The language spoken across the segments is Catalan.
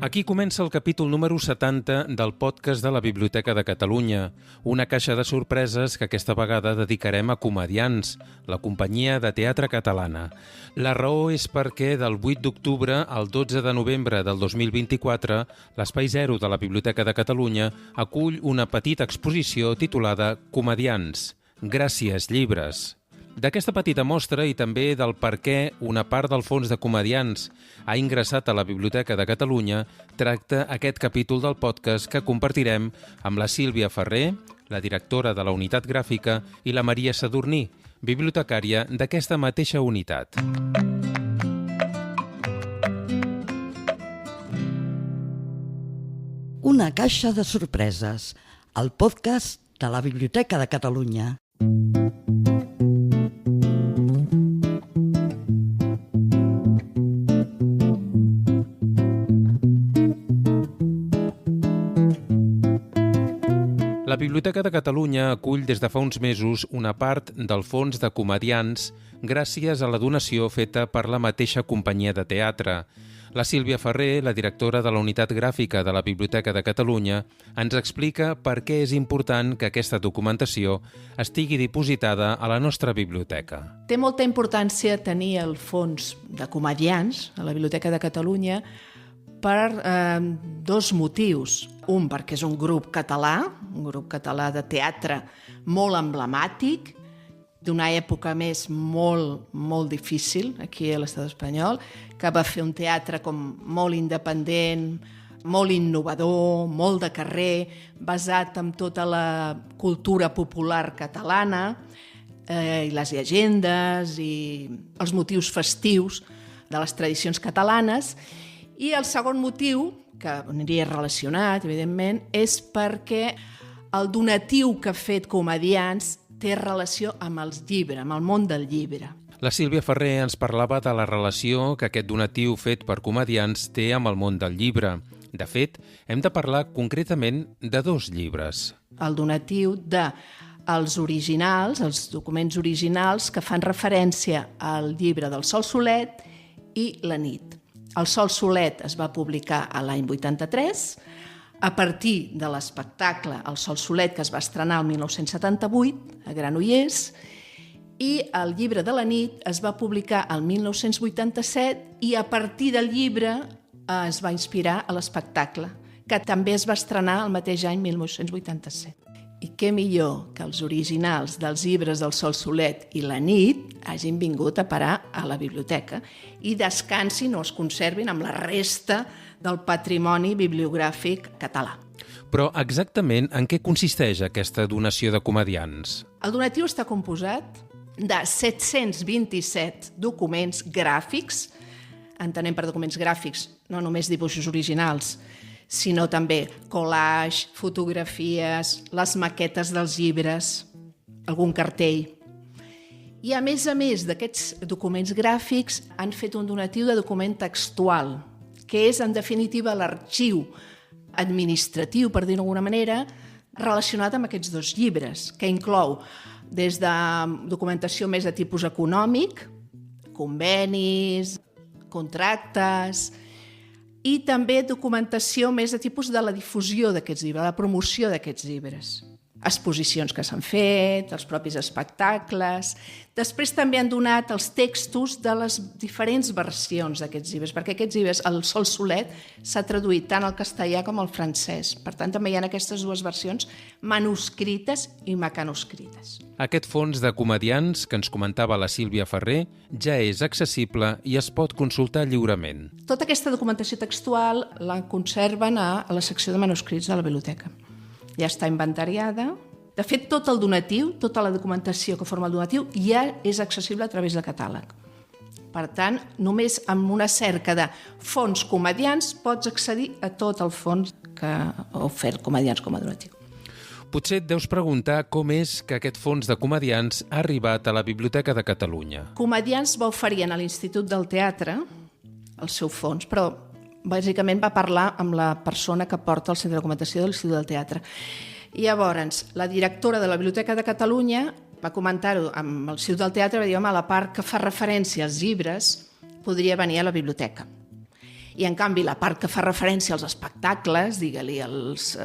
Aquí comença el capítol número 70 del podcast de la Biblioteca de Catalunya, una caixa de sorpreses que aquesta vegada dedicarem a Comedians, la companyia de teatre catalana. La raó és perquè del 8 d'octubre al 12 de novembre del 2024, l'Espai Zero de la Biblioteca de Catalunya acull una petita exposició titulada Comedians, gràcies llibres. D'aquesta petita mostra i també del per què una part del fons de Comedians ha ingressat a la Biblioteca de Catalunya tracta aquest capítol del podcast que compartirem amb la Sílvia Ferrer, la directora de la unitat gràfica, i la Maria Sadurní, bibliotecària d'aquesta mateixa unitat. Una caixa de sorpreses, el podcast de la Biblioteca de Catalunya. La Biblioteca de Catalunya acull des de fa uns mesos una part del fons de Comedians gràcies a la donació feta per la mateixa companyia de teatre. La Sílvia Ferrer, la directora de la unitat gràfica de la Biblioteca de Catalunya, ens explica per què és important que aquesta documentació estigui dipositada a la nostra biblioteca. Té molta importància tenir el fons de Comedians a la Biblioteca de Catalunya per dos motius. Un, perquè és un grup català de teatre molt emblemàtic, d'una època més molt difícil aquí a l'estat espanyol, que va fer un teatre com molt independent, molt innovador, molt de carrer, basat en tota la cultura popular catalana, i les llegendes i els motius festius de les tradicions catalanes. I el segon motiu, que aniria relacionat, evidentment, és perquè el donatiu que ha fet Comedians té relació amb els llibres, amb el món del llibre. La Sílvia Ferrer ens parlava de la relació que aquest donatiu fet per Comedians té amb el món del llibre. De fet, hem de parlar concretament de dos llibres. El donatiu dels originals, els documents originals que fan referència al llibre del Sol Solet i La nit. El Sol Solet es va publicar a l'any 83, a partir de l'espectacle El Sol Solet, que es va estrenar el 1978 a Granollers, i el llibre de La nit es va publicar el 1987 i a partir del llibre es va inspirar a l'espectacle, que també es va estrenar el mateix any 1987. I què millor que els originals dels llibres del Sol Solet i La nit hagin vingut a parar a la biblioteca i descansin o es conservin amb la resta del patrimoni bibliogràfic català. Però exactament en què consisteix aquesta donació de Comedians? El donatiu està composat de 727 documents gràfics, entenem per documents gràfics no només dibuixos originals, sinó també collage, fotografies, les maquetes dels llibres, algun cartell. I a més d'aquests documents gràfics han fet un donatiu de document textual, que és en definitiva l'arxiu administratiu, per dir-ho d'alguna manera, relacionat amb aquests dos llibres, que inclou des de documentació més de tipus econòmic, convenis, contractes, i també documentació més de tipus de la difusió d'aquests llibres, la promoció d'aquests llibres. Exposicions que s'han fet, els propis espectacles. Després també han donat els textos de les diferents versions d'aquests llibres, perquè aquests llibres, el Sol Solet, s'ha traduït tant al castellà com al francès. Per tant, també hi ha aquestes dues versions manuscrites i mecanoscrites. Aquest fons de Comedians que ens comentava la Sílvia Ferrer ja és accessible i es pot consultar lliurement. Tota aquesta documentació textual la conserven a la secció de manuscrits de la biblioteca. Ja està inventariada. De fet, tot el donatiu, tota la documentació que forma el donatiu, ja és accessible a través de catàleg. Per tant, només amb una cerca de fons Comedians pots accedir a tot el fons que ha ofert Comedians com a donatiu. Potser et deus preguntar com és que aquest fons de Comedians ha arribat a la Biblioteca de Catalunya. Comedians va oferir a l'Institut del Teatre el seu fons, però bàsicament va parlar amb la persona que porta el centre de documentació de l'Institut del Teatre. I llavors, la directora de la Biblioteca de Catalunya va comentar-ho amb l'Institut del Teatre, va dir, home, la part que fa referència als llibres podria venir a la biblioteca. I, en canvi, la part que fa referència als espectacles, digue-li els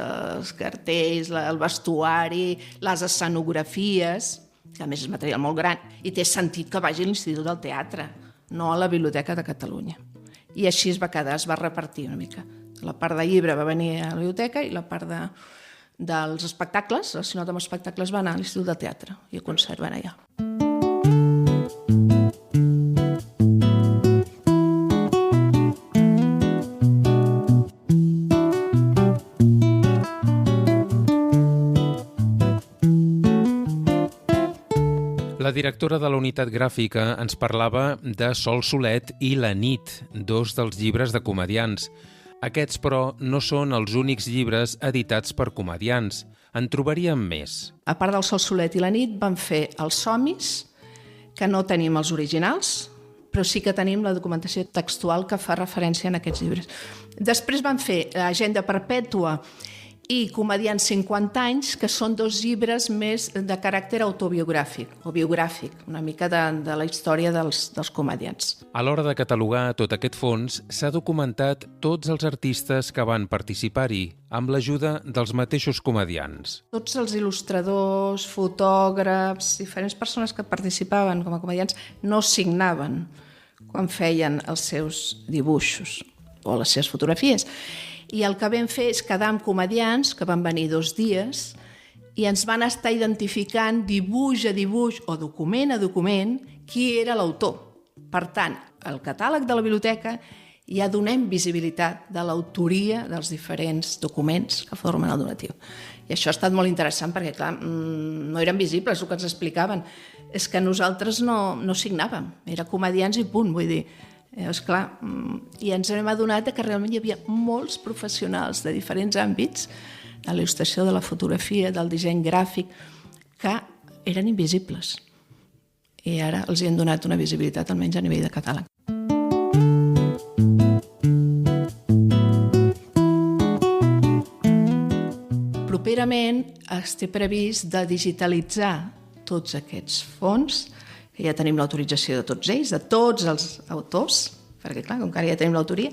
cartells, el vestuari, les escenografies, que a més és material molt gran, i té sentit que vagi a l'Institut del Teatre, no a la Biblioteca de Catalunya. I així es va quedar, es va repartir una mica. La part de llibre va venir a la biblioteca i la part dels espectacles, relacionat amb espectacles, va anar a l'Institut del Teatre i el conserven allà. La directora de la unitat gràfica ens parlava de Sol Solet i La nit, dos dels llibres de comedians. Aquests, però, no són els únics llibres editats per comedians. En trobaríem més. A part del Sol Solet i La nit, van fer els Somis, que no tenim els originals, però sí que tenim la documentació textual que fa referència en aquests llibres. Després van fer Agenda Perpètua i Comedians 50 anys, que són dos llibres més de caràcter autobiogràfic, o biogràfic, una mica de la història dels comedians. A l'hora de catalogar tot aquest fons, s'ha documentat tots els artistes que van participar-hi, amb l'ajuda dels mateixos comedians. Tots els il·lustradors, fotògrafs, diferents persones que participaven com a comedians no signaven quan feien els seus dibuixos o les seves fotografies. I el que vam fer és quedar amb comedians, que van venir 2 dies, i ens van estar identificant dibuix a dibuix o document a document qui era l'autor. Per tant, al catàleg de la biblioteca ja donem visibilitat de l'autoria dels diferents documents que formen el donatiu. I això ha estat molt interessant perquè, clar, no eren visibles el que ens explicaven. És que nosaltres no signàvem, era comedians i punt, vull dir. Esclar, i ens hem adonat que realment hi havia molts professionals de diferents àmbits, de la il·lustració, de la fotografia, del disseny gràfic, que eren invisibles. I ara els hi han donat una visibilitat, almenys a nivell de catàleg. Properament es té previst de digitalitzar tots aquests fons, que ja tenim l'autorització de tots ells, de tots els autors, perquè clar, com que ara ja tenim l'autoria,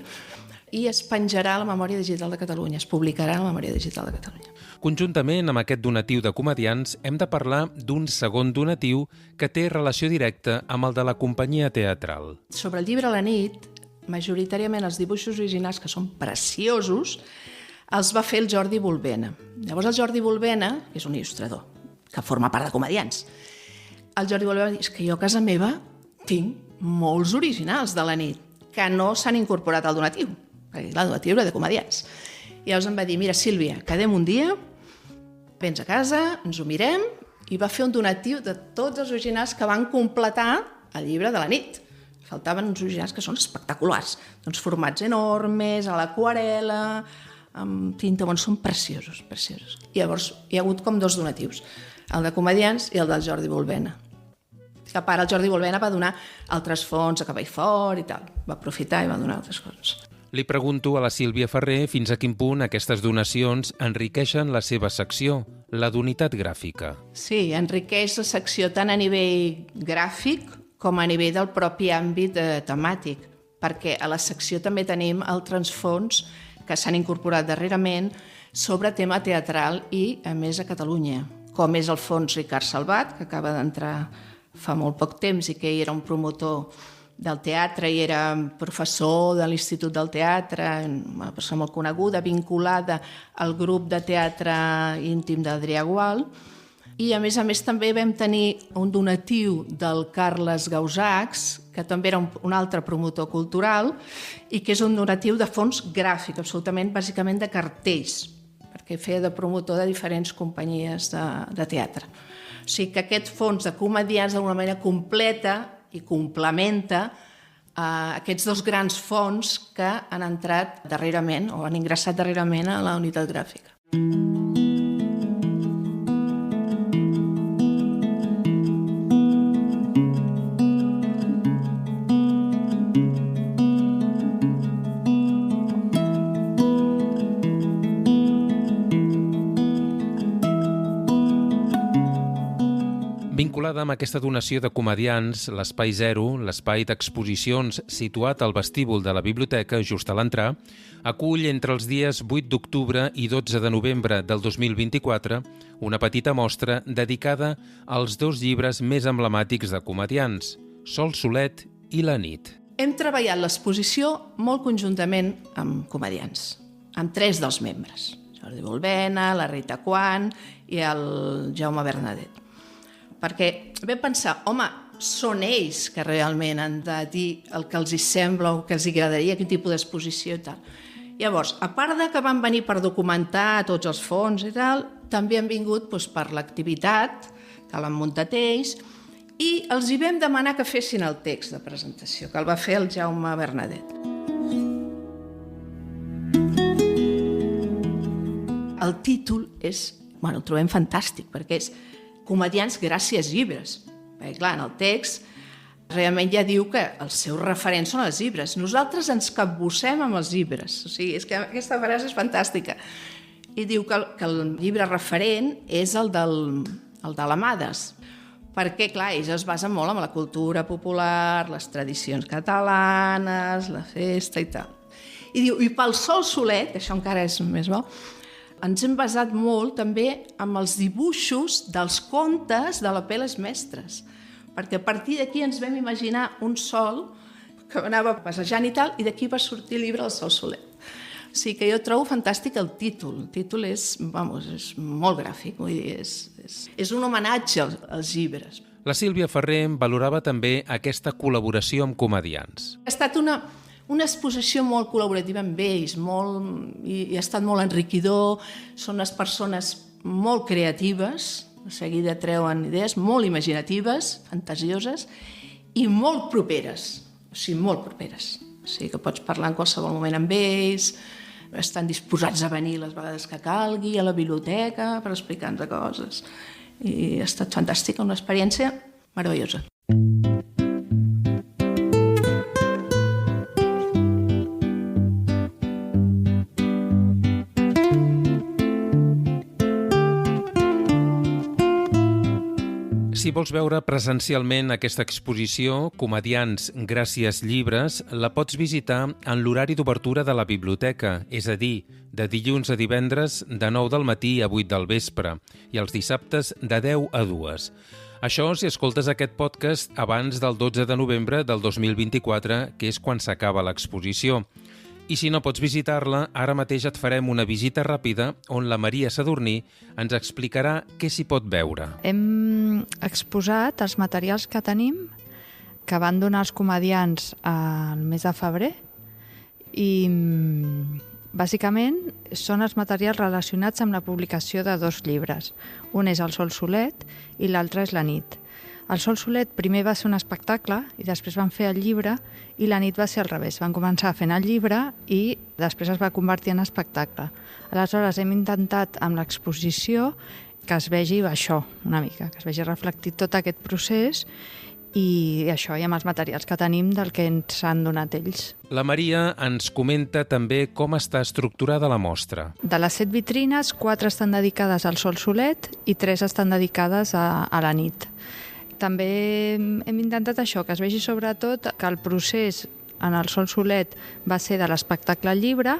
i es penjarà a la Memòria Digital de Catalunya, es publicarà a la Memòria Digital de Catalunya. Conjuntament amb aquest donatiu de comedians, hem de parlar d'un segon donatiu que té relació directa amb el de la companyia teatral. Sobre el llibre La nit, majoritàriament els dibuixos originals, que són preciosos, els va fer el Jordi Bolbena. Llavors el Jordi Bolbena, que és un il·lustrador, que forma part de comedians, el Jordi Bolbena va dir, és que jo a casa meva tinc molts originals de La nit que no s'han incorporat al donatiu, perquè el donatiu era de comedians. I llavors em va dir, mira Sílvia, quedem un dia, vens a casa, ens ho mirem, i va fer un donatiu de tots els originals que van completar el llibre de La nit. Faltaven uns originals que són espectaculars, doncs formats enormes, a l'aquarela, amb tinta, bon, són preciosos, preciosos. I llavors hi ha hagut com 2 donatius, el de comedians i el del Jordi Bolbena. Que a part el Jordi Bolbena va donar altres fons a Cavall Fort i tal, va aprofitar i va donar altres coses. Li pregunto a la Sílvia Ferrer fins a quin punt aquestes donacions enriqueixen la seva secció, la d'unitat gràfica. Sí, enriqueix la secció tant a nivell gràfic com a nivell del propi àmbit temàtic, perquè a la secció també tenim altres fons que s'han incorporat darrerament sobre tema teatral i, a més, a Catalunya, com és el fons Ricard Salvat, que acaba d'entrar fa molt poc temps i que era un promotor del teatre i era professor de l'Institut del Teatre, una persona molt coneguda, vinculada al grup de teatre íntim d'Adrià Gual. I, a més també vam tenir un donatiu del Carles Gausacs, que també era un altre promotor cultural, i que és un donatiu de fons gràfic, absolutament, bàsicament de cartells, perquè feia de promotor de diferents companyies de teatre. O sigui que aquest fons de comedians d'alguna manera completa i complementa aquests 2 grans fons que han entrat darrerament o han ingressat darrerament a la unitat gràfica. Vinculada amb aquesta donació de comedians, l'Espai Zero, l'espai d'exposicions situat al vestíbul de la biblioteca, just a l'entrar, acull entre els dies 8 d'octubre i 12 de novembre del 2024 una petita mostra dedicada als 2 llibres més emblemàtics de comedians, Sol Solet i La nit. Hem treballat l'exposició molt conjuntament amb comedians, amb 3 dels membres, Jordi Bolbena, la Rita Quan i el Jaume Bernadet. Perquè vam pensar, home, són ells que realment han de dir el que els hi sembla o que els agradaria, quin tipus d'exposició i tal. Llavors, a part de que van venir per documentar tots els fons i tal, també han vingut per l'activitat que l'han muntat ells i els hi vam demanar que fessin el text de presentació, que el va fer el Jaume Bernadet. El títol el trobem fantàstic, perquè és Comedians gràcies llibres. Perquè, clar, en el text realment ja diu que els seus referents són els llibres. Nosaltres ens capbussem amb els llibres. O sigui, és que aquesta frase és fantàstica. I diu que el llibre referent és el de l'Amades, perquè, clar, ells es basen molt en la cultura popular, les tradicions catalanes, la festa i tal. I diu, i pel Sol Solet, això encara és més bo, ens hem basat molt també amb els dibuixos dels contes de la Peles Mestres, perquè a partir d'aquí ens vam imaginar un sol que anava passejant i tal, i d'aquí va sortir el llibre del Sol Solet. O sigui que jo trobo fantàstic el títol. El títol és molt gràfic, vull dir, és un homenatge als llibres. La Sílvia Ferrer valorava també aquesta col·laboració amb comedians. Ha estat una exposició molt col·laborativa amb ells, i ha estat molt enriquidor, són unes persones molt creatives, de seguida treuen idees, molt imaginatives, fantasioses, i molt properes, o sigui, molt properes. O sigui, que pots parlar en qualsevol moment amb ells, estan disposats a venir les vegades que calgui a la biblioteca per explicar-nos coses. I ha estat fantàstica, una experiència meravellosa. Si vols veure presencialment aquesta exposició, Comedians gràcies llibres, la pots visitar en l'horari d'obertura de la biblioteca, és a dir, de dilluns a divendres de 9 del matí a 8 del vespre i els dissabtes de 10 a 2. Això si escoltes aquest podcast abans del 12 de novembre del 2024, que és quan s'acaba l'exposició. I si no pots visitar-la, ara mateix et farem una visita ràpida on la Maria Sadurní ens explicarà què s'hi pot veure. Hem exposat els materials que tenim, que van donar els comedians al mes de febrer, i bàsicament són els materials relacionats amb la publicació de 2 llibres. Un és el Sol Solet i l'altre és La nit. El Sol Solet primer va ser un espectacle i després van fer el llibre, i La nit va ser al revés. Van començar fent el llibre i després es va convertir en espectacle. Aleshores hem intentat amb l'exposició que es vegi això una mica, que es vegi reflectit tot aquest procés i això, i amb els materials que tenim del que ens han donat ells. La Maria ens comenta també com està estructurada la mostra. De les 7 vitrines, 4 estan dedicades al Sol Solet i 3 estan dedicades a La nit. També hem intentat això, que es vegi sobretot que el procés en el Sol Solet va ser de l'espectacle al llibre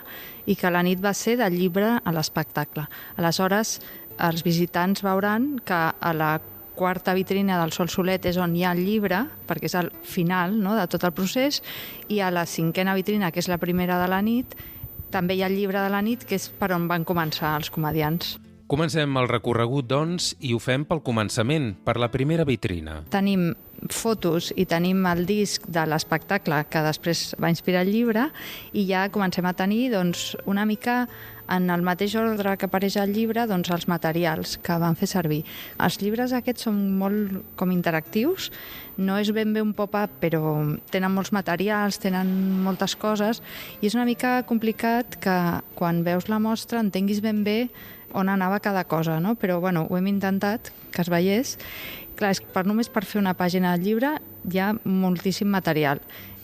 i que La nit va ser del llibre a l'espectacle. Aleshores, els visitants veuran que a la 4a vitrina del Sol Solet és on hi ha el llibre, perquè és el final, no?, de tot el procés, i a la 5a vitrina, que és la primera de La nit, també hi ha el llibre de La nit, que és per on van començar els comedians. Comencem el recorregut, doncs, i ho fem pel començament, per la primera vitrina. Tenim fotos i tenim el disc de l'espectacle que després va inspirar el llibre, i ja comencem a tenir una mica en el mateix ordre que apareix al llibre els materials que van fer servir. Els llibres aquests són molt com interactius, no és ben bé un pop-up, però tenen molts materials, tenen moltes coses, i és una mica complicat que quan veus la mostra entenguis ben bé on anava cada cosa, no? Però bueno, ho hem intentat, que es veiés. Clar, és que només per fer una pàgina del llibre hi ha moltíssim material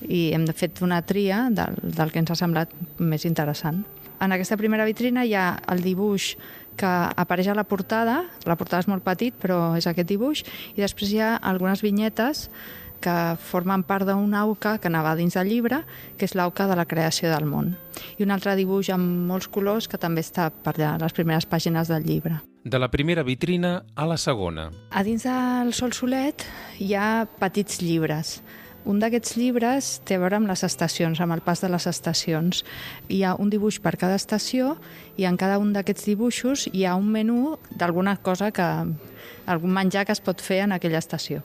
i hem fet una tria del que ens ha semblat més interessant. En aquesta primera vitrina hi ha el dibuix que apareix a la portada és molt petit, però és aquest dibuix, i després hi ha algunes vinyetes que formen part d'una auca que anava dins del llibre, que és l'auca de la creació del món. I un altre dibuix amb molts colors que també està per allà, a les primeres pàgines del llibre. De la primera vitrina a la segona. A dins del Sol Solet hi ha petits llibres. Un d'aquests llibres té a veure amb les estacions, amb el pas de les estacions. Hi ha un dibuix per cada estació i en cada un d'aquests dibuixos hi ha un menú d'alguna cosa algun menjar que es pot fer en aquella estació.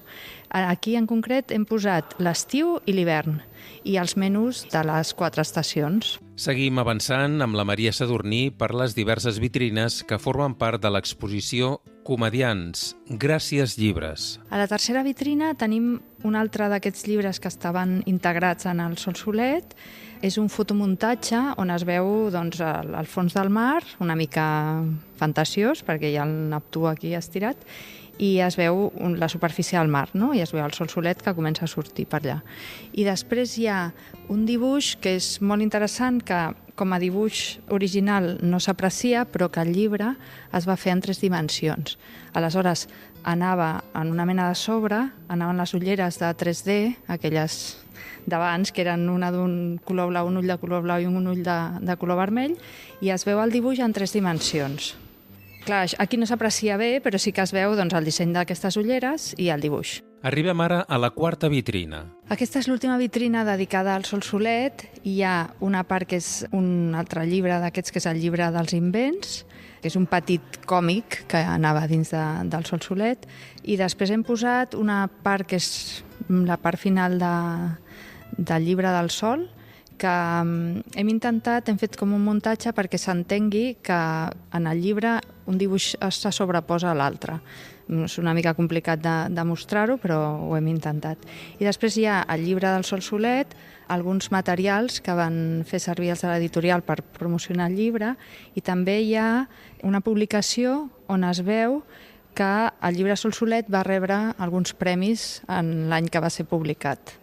Aquí en concret hem posat l'estiu i l'hivern i els menús de les 4 estacions. Seguim avançant amb la Maria Sadurní per les diverses vitrines que formen part de l'exposició Comedians, gràcies llibres. A la tercera vitrina tenim un altre d'aquests llibres que estaven integrats en el Sol Solet. És un fotomuntatge on es veu el fons del mar, una mica fantasiós, perquè hi ha el Neptú aquí estirat, i es veu la superfície del mar, no? I es veu el Sol Solet que comença a sortir per allà. I després hi ha un dibuix que és molt interessant, que com a dibuix original no s'aprecia, però que el llibre es va fer en 3 dimensions. Aleshores, anava en una mena de sobre, anaven les ulleres de 3D, aquelles d'abans, que eren una d'un color blau, un ull de color blau i un ull de color vermell, i es veu el dibuix en 3 dimensions. Clar, aquí no s'aprecia bé, però sí que es veu el disseny d'aquestes ulleres i el dibuix. Arribem ara a la quarta vitrina. Aquesta és l'última vitrina dedicada al Sol Solet. Hi ha una part que és un altre llibre d'aquests, que és el llibre dels invents, que és un petit còmic que anava dins del Sol Solet, i després hem posat una part que és la part final del llibre del Sol, que hem fet com un muntatge perquè s'entengui que en el llibre un dibuix se sobreposa a l'altre. És una mica complicat de mostrar-ho, però ho hem intentat. I després hi ha el llibre del Sol Solet, alguns materials que van fer servir els de l'editorial per promocionar el llibre, i també hi ha una publicació on es veu que el llibre Sol Solet va rebre alguns premis en l'any que va ser publicat.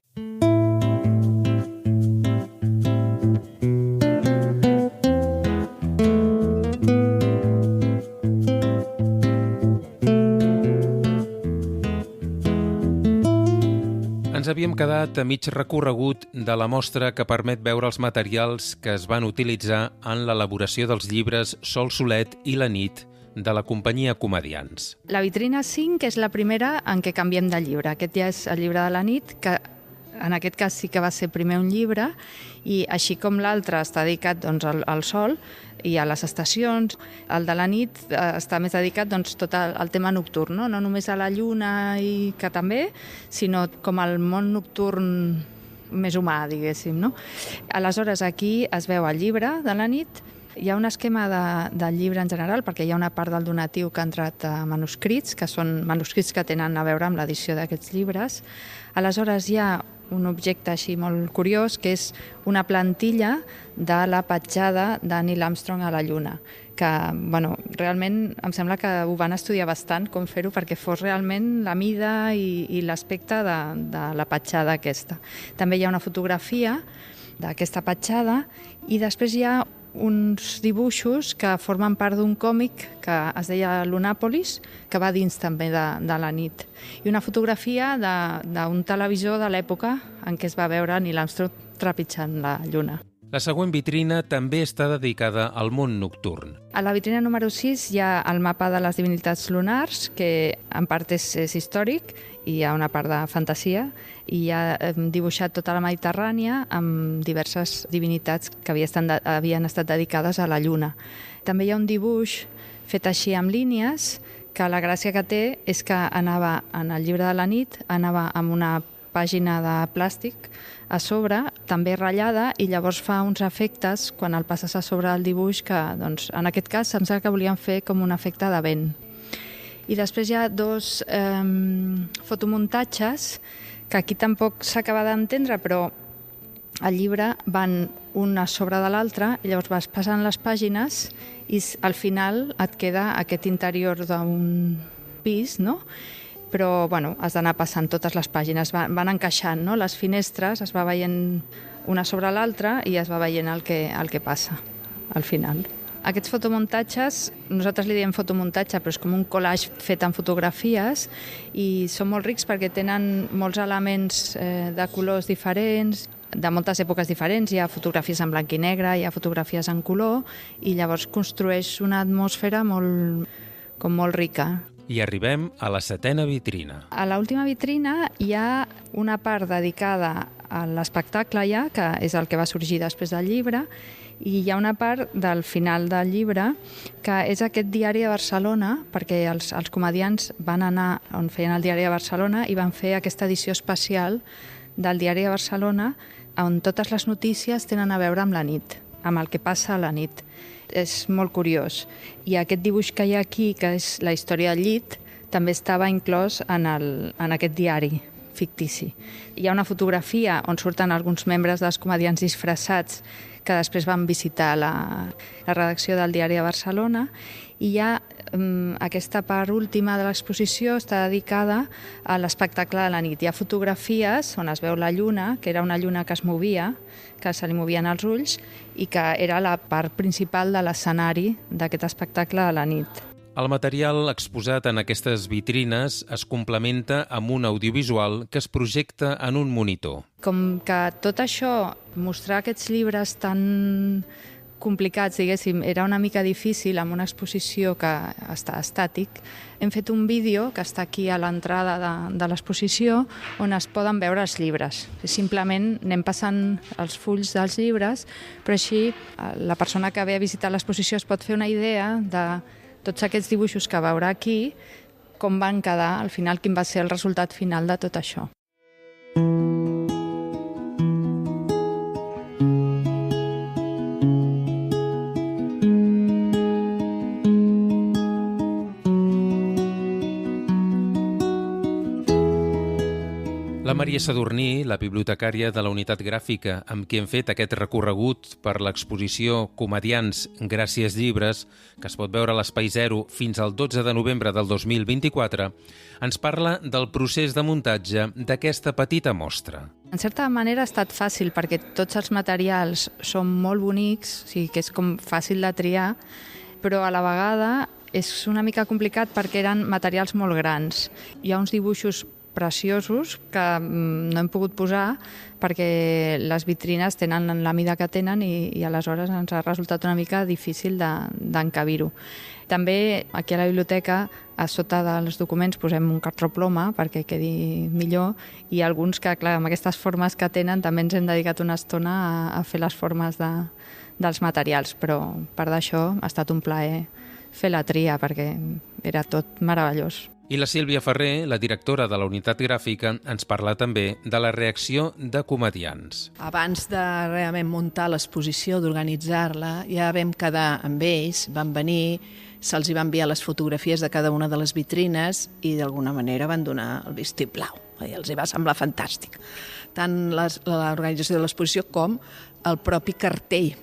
Ens havíem quedat a mig recorregut de la mostra que permet veure els materials que es van utilitzar en l'elaboració dels llibres Sol Solet i la nit de la companyia Comedians. La vitrina 5 és la primera en què canviem de llibre. Aquest ja és el llibre de la nit, que en aquest cas sí que va ser primer un llibre, i així com l'altre està dedicat al sol i a les estacions, el de la nit està més dedicat tot al tema nocturn, no només a la lluna, i que també, sinó com al món nocturn més humà, diguéssim. No? Aleshores, aquí es veu el llibre de la nit. Hi ha un esquema del llibre en general, perquè hi ha una part del donatiu que ha entrat a manuscrits, que són manuscrits que tenen a veure amb l'edició d'aquests llibres. Aleshores, hi ha un objecte així molt curiós, que és una plantilla de la petjada de Neil Armstrong a la Lluna, que realment em sembla que ho van estudiar bastant, com fer-ho, perquè fos realment la mida i l'aspecte de la petjada aquesta. També hi ha una fotografia d'aquesta petjada, i després hi ha uns dibuixos que formen part d'un còmic que es deia Lunàpolis, que va dins també de la nit. I una fotografia d'un televisor de l'època en què es va veure Neil Armstrong trepitjant la Lluna. La següent vitrina també està dedicada al món nocturn. A la vitrina número 6 hi ha el mapa de les divinitats lunars, que en part és històric, i hi ha una part de fantasia, i hi ha dibuixat tota la Mediterrània amb diverses divinitats que havien estat dedicades a la Lluna. També hi ha un dibuix fet així amb línies, que la gràcia que té és que anava en el llibre de la nit, anava amb una pàgina de plàstic a sobre, també ratllada, i llavors fa uns efectes quan el passes a sobre del dibuix que, en aquest cas, em sembla que volien fer com un efecte de vent. I després hi ha 2 fotomuntatges que aquí tampoc s'acaba d'entendre, però el llibre van un a sobre de l'altre, i llavors vas passant les pàgines i al final et queda aquest interior d'un pis, no? Però has d'anar passant totes les pàgines, van encaixant, no? Les finestres, es va veient una sobre l'altra i es va veient el que passa al final. Aquests fotomuntatges, nosaltres li diem fotomuntatge, però és com un collage fet en fotografies i són molt rics perquè tenen molts elements de colors diferents, de moltes èpoques diferents. Hi ha fotografies en blanc i negre, hi ha fotografies en color i llavors construeix una atmosfera molt rica. I arribem a la 7a vitrina. A l'última vitrina hi ha una part dedicada a l'espectacle ja, que és el que va sorgir després del llibre, i hi ha una part del final del llibre que és aquest diari de Barcelona, perquè els comedians van anar on feien el diari de Barcelona i van fer aquesta edició especial del diari de Barcelona on totes les notícies tenen a veure amb la nit, amb el que passa a la nit. És molt curiós. I aquest dibuix que hi ha aquí, que és la història del llit, també estava inclòs en aquest diari fictici. Hi ha una fotografia on surten alguns membres dels comedians disfressats que després van visitar la redacció del diari de Barcelona, i hi ha aquesta part última de l'exposició està dedicada a l'espectacle de la nit. Hi ha fotografies on es veu la lluna, que era una lluna que es movia, que se li movien els ulls, i que era la part principal de l'escenari d'aquest espectacle de la nit. El material exposat en aquestes vitrines es complementa amb un audiovisual que es projecta en un monitor. Com que tot això, mostrar aquests llibres tan complicats, diguéssim, era una mica difícil amb una exposició que està estàtic, hem fet un vídeo que està aquí a l'entrada de l'exposició on es poden veure els llibres. Simplement anem passant els fulls dels llibres, però així la persona que ve a visitar l'exposició es pot fer una idea de tots aquests dibuixos que veurà aquí, com van quedar al final, quin va ser el resultat final de tot això. La Maria Sadurní, la bibliotecària de la unitat gràfica amb qui hem fet aquest recorregut per l'exposició Comedians gràcies llibres, que es pot veure a l'Espai Zero fins al 12 de novembre del 2024, ens parla del procés de muntatge d'aquesta petita mostra. En certa manera ha estat fàcil perquè tots els materials són molt bonics, o sigui que és com fàcil de triar, però a la vegada és una mica complicat perquè eren materials molt grans. Hi ha uns dibuixos preciosos que no hem pogut posar perquè les vitrines tenen la mida que tenen i aleshores ens ha resultat una mica difícil d'encabir-ho. També aquí a la biblioteca, a sota dels documents, posem un cartró ploma perquè quedi millor, i alguns que, clar, amb aquestes formes que tenen també ens hem dedicat una estona a fer les formes dels materials, però per d'això ha estat un plaer fer la tria perquè era tot meravellós. I la Sílvia Ferrer, la directora de la unitat gràfica, ens parla també de la reacció de comedians. Abans de realment muntar l'exposició, d'organitzar-la, ja vam quedar amb ells, van venir, se'ls van enviar les fotografies de cada una de les vitrines i d'alguna manera van donar el vistiplau. Els va semblar fantàstic. Tant l'organització de l'exposició com el propi cartell,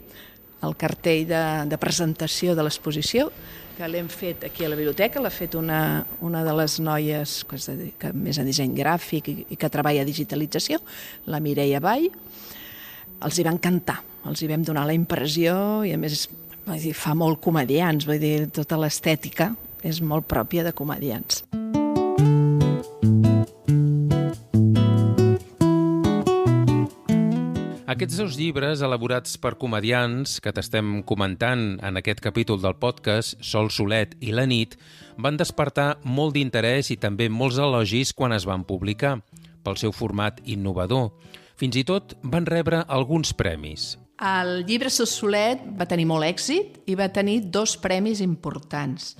el cartell de presentació de l'exposició, que l'hem fet aquí a la biblioteca, l'ha fet una de les noies que es dedica més a disseny gràfic i que treballa a digitalització, la Mireia Vall. Els hi va encantar, els hi vam donar la impressió i a més fa molt comedians, vull dir, tota l'estètica és molt pròpia de comedians. Aquests dos llibres, elaborats per comedians, que t'estem comentant en aquest capítol del podcast, Sol Solet i La nit, van despertar molt d'interès i també molts elogis quan es van publicar, pel seu format innovador. Fins i tot van rebre alguns premis. El llibre Sol Solet va tenir molt èxit i va tenir 2 premis importants.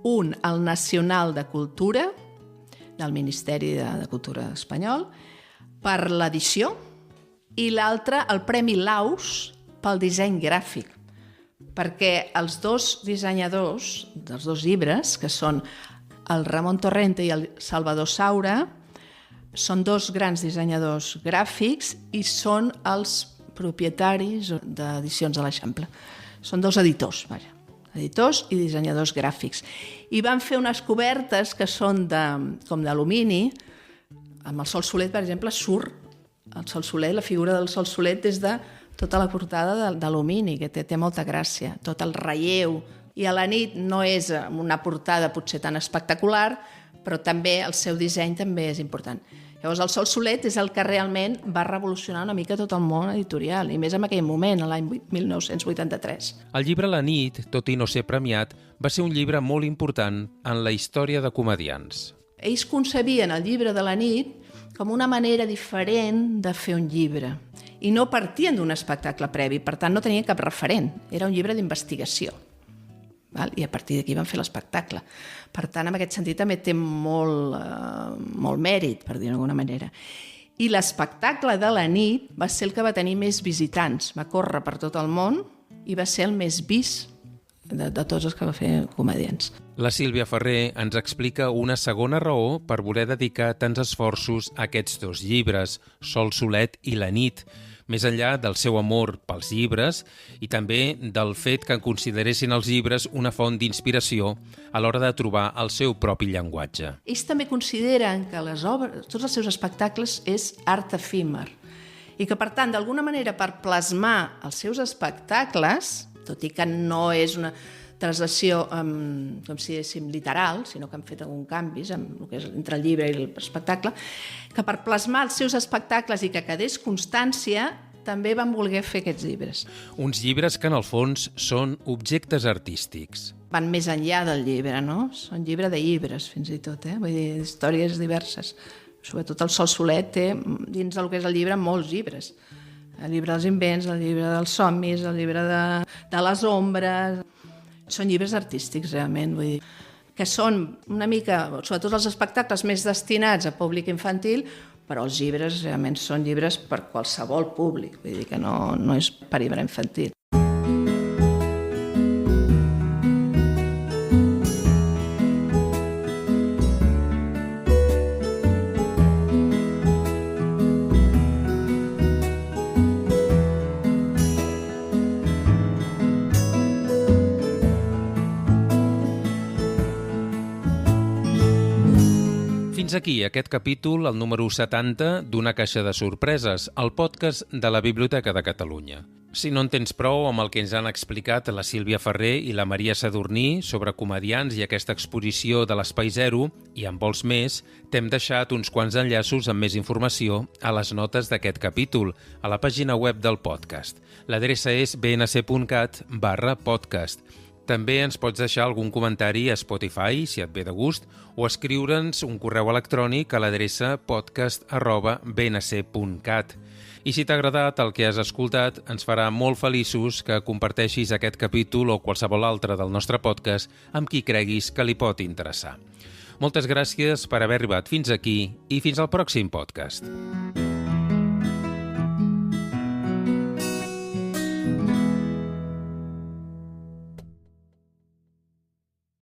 Un, el Nacional de Cultura, del Ministeri de Cultura espanyol, per l'edició, i l'altre, el Premi Laus, pel disseny gràfic, perquè els 2 dissenyadors dels 2 llibres, que són el Ramon Torrente i el Salvador Saura, són 2 grans dissenyadors gràfics i són els propietaris d'Edicions de l'Eixample. Són 2 editors, vaja, editors i dissenyadors gràfics. I van fer unes cobertes que són com d'alumini. Amb el Sol Solet, per exemple, surt el Sol Solet, la figura del Sol Solet des de tota la portada d'alumini, que té molta gràcia, tot el relleu. I a la nit no és una portada potser tan espectacular, però també el seu disseny també és important. Llavors, el Sol Solet és el que realment va revolucionar una mica tot el món editorial, i més en aquell moment, l'any 1983. El llibre La nit, tot i no ser premiat, va ser un llibre molt important en la història de comediants. Ells concebien el llibre de la nit com una manera diferent de fer un llibre, i no partien d'un espectacle previ, per tant no tenien cap referent, era un llibre d'investigació. I a partir d'aquí van fer l'espectacle. Per tant, en aquest sentit també té molt mèrit, per dir-ho d'alguna manera. I l'espectacle de la nit va ser el que va tenir més visitants, va córrer per tot el món i va ser el més vist de tots els que va fer comediants. La Sílvia Ferrer ens explica una segona raó per voler dedicar tants esforços a aquests dos llibres, Sol Solet i La nit, més enllà del seu amor pels llibres i també del fet que en consideressin els llibres una font d'inspiració a l'hora de trobar el seu propi llenguatge. Ells també consideren que les obres, tots els seus espectacles és art efímer i que, per tant, d'alguna manera, per plasmar els seus espectacles, tot i que no és una translació, com si diguéssim, literal, sinó que han fet algun canvis amb el que és entre el llibre i l'espectacle, que per plasmar els seus espectacles i que quedés constància, també van voler fer aquests llibres. Uns llibres que, en el fons, són objectes artístics. Van més enllà del llibre, no? Són llibre de llibres, fins i tot, Vull dir, històries diverses. Sobretot el Sol Solet té, dins del que és el llibre, molts llibres. El llibre dels invents, el llibre dels somnis, el llibre de les ombres. Són llibres artístics, realment, vull dir, que són una mica, sobretot els espectacles més destinats a públic infantil, però els llibres realment són llibres per qualsevol públic, vull dir que no és per llibre infantil. Fins aquí aquest capítol, el número 70 d'Una caixa de sorpreses, el podcast de la Biblioteca de Catalunya. Si no en tens prou amb el que ens han explicat la Sílvia Ferrer i la Maria Sadurní sobre comediants i aquesta exposició de l'Espai Zero, i en vols més, t'hem deixat uns quants enllaços amb més informació a les notes d'aquest capítol, a la pàgina web del podcast. L'adreça és bnc.cat/podcast. També ens pots deixar algun comentari a Spotify, si et ve de gust, o escriure'ns un correu electrònic a l'adreça podcast@bnc.cat. I si t'ha agradat el que has escoltat, ens farà molt feliços que comparteixis aquest capítol o qualsevol altre del nostre podcast amb qui creguis que li pot interessar. Moltes gràcies per haver arribat fins aquí i fins al pròxim podcast.